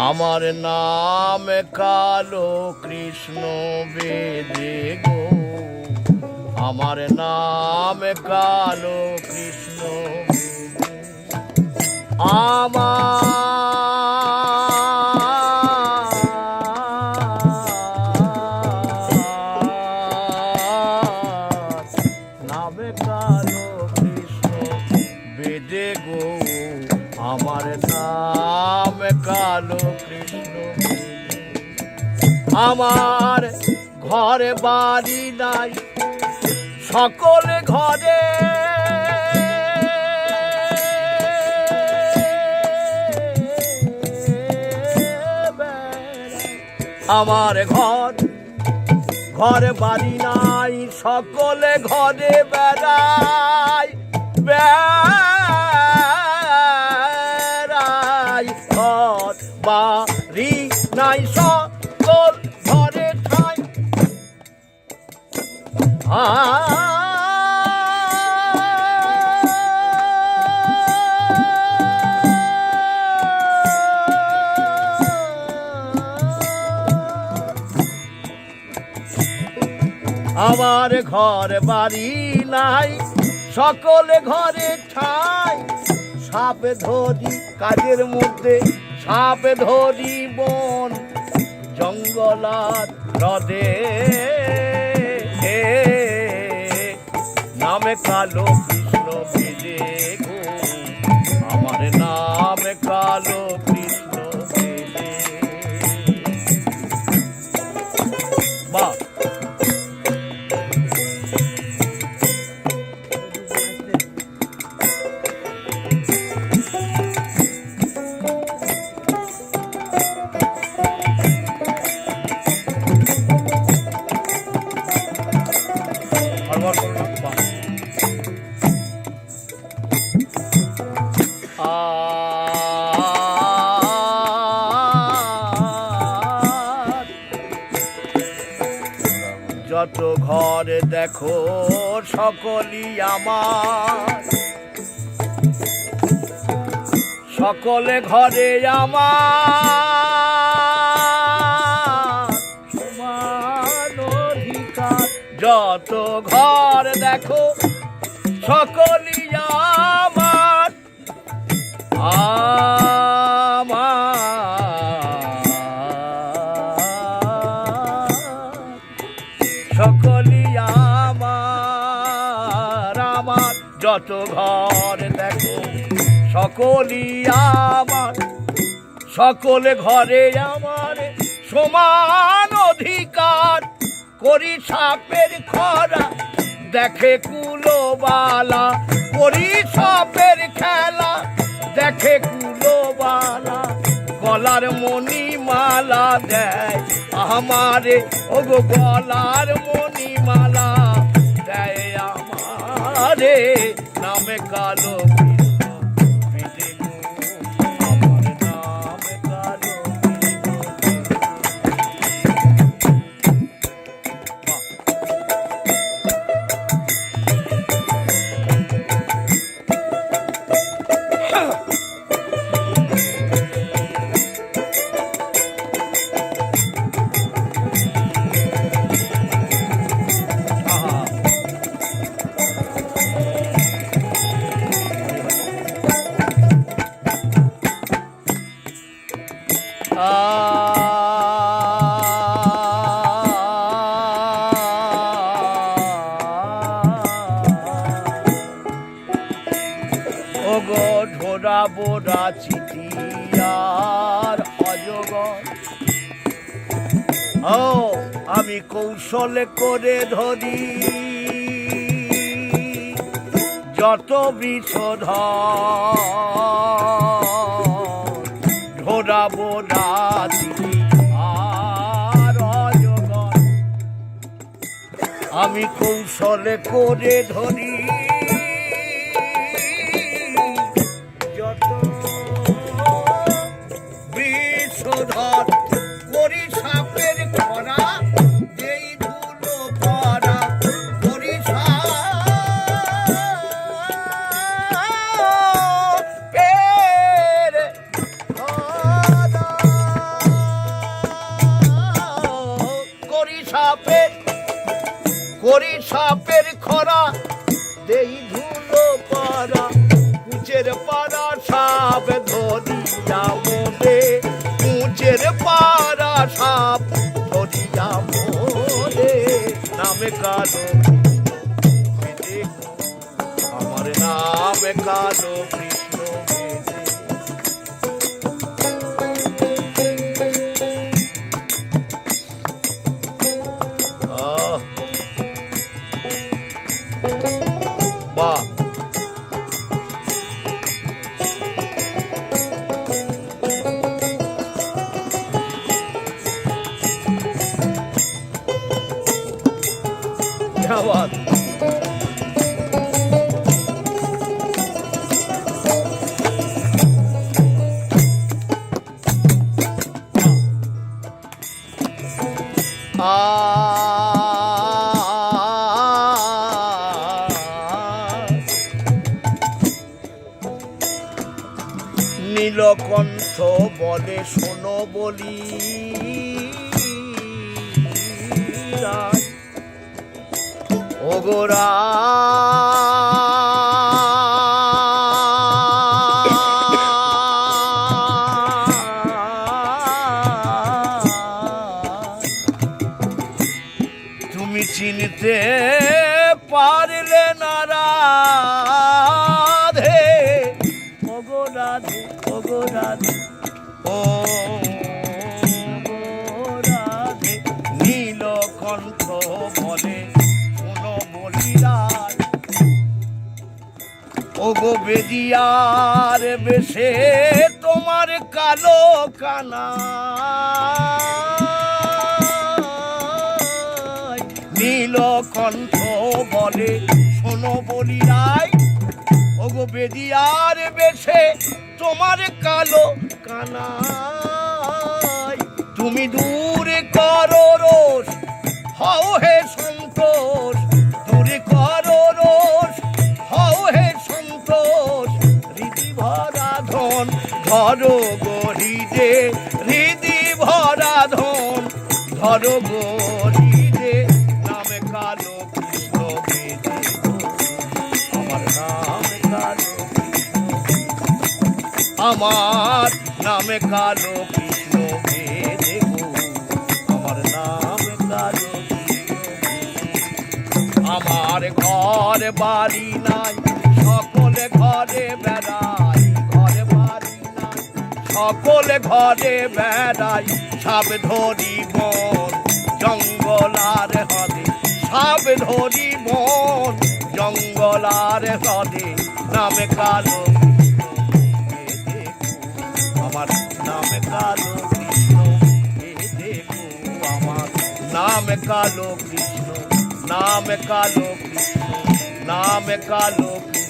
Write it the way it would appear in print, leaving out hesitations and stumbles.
আমার নাম কালো কৃষ্ণ বেদে গো, আমার নাম কালো কৃষ্ণ আমার নাম কালো কৃষ্ণ বেদে গো, আমার নাম কালো কৃষ্ণ। আমার ঘরে বাড়ি নাই, সকলে ঘরে আমার ঘরে বাড়ি নাই, সকলে ঘরে বেড়াই ঘর বাড়ি নাই, সকল ঘরে ঠাই আমার ঘর বাড়ি নাই, সকলে ঘরে ঠাই সাপ ধরি কাজের মধ্যে, সাপ ধরি বন জঙ্গলার হ্রদে, নামে কালো কৃষ্ণ বেদে গো, আমার নাম কালো কৃষ্ণ বেদে। বাহ, যত ঘরে দেখো সকলই আমার, সকলে ঘরে আমার সমান অধিকার। যত ঘর দেখো সকলই আমার, সকলই আমার, আমার যত ঘর দেখো সকলই আমার, সকলে ঘরে আমার সমান অধিকার। করি সাপের খরা দেখে কুলোবালা, করি সাপের খেলা দেখে কুলোবালা, গলার মণিমালা দেয় আমারে, ওগো গলার মণিমালা দেয় আমারে, নামে কালো কৃষ্ণ বেদে গো, আমার নাম কালো ওগো ঢোরা বোরা চিঠিয়ার অজগর, ও আমি কৌশলে করে ধরি যত বিষধর, ঢোরা বোরা চিঠিয়ার অজগর, আমি কৌশলে করে ধরি যত বিষধর। করি সাপের খরা যেই ধুলো পরা, করি সাপ সাপের খরা দেই ধুলো পাড়া কুচের পাড়া সাপ ধরিয়া মোরে কুচের পাড়া সাপ ধরিয়া মোরে নামে কালো বেদে আমার নামে কালো কৃষ্ণ বেদে বাহ क्या बात নীলকণ্ঠ বলে শোনো বলি ওগোরা তুমি চিনতে পারলে না রাধে ওগো রাধে ওগো রাধে ও রাধে নীলকণ্ঠ বলে শোনো বলিরাজ ওগো বেদিয়ার বেশে তোমার কালো কানা নীলকণ্ঠ বলে শোনো বলিরাই ওগো বেদিয়ার বেশে তোমার কালো কানাই তুমি দূর করো রোষ হও হে সন্তোষ দূর করো রোষ হও হে সন্তোষ হৃদি ভরা ধন ধরো গো হৃদে হৃদি ভরা ধন ধরো গো হৃদে নামে কালো কৃষ্ণ বেদে আমার নামে কালো আমার নামে কালো কৃষ্ণ বেদে গো আমার নামে কালো আমার ঘর বাড়ি নাই সকলে ঘরে বেড়াই ঘরে বাড়ি নাই সকলে ঘরে বেড়াই সাপ ধরি বন জঙ্গল আর হদে সাপ ধরি বন জঙ্গল আর হদে নামে কালো আমার নামে কালো কৃষ্ণ বেদে গো আমার নামে কালো কৃষ্ণ নামে কালো কৃষ্ণ নামে কালো কৃষ্ণ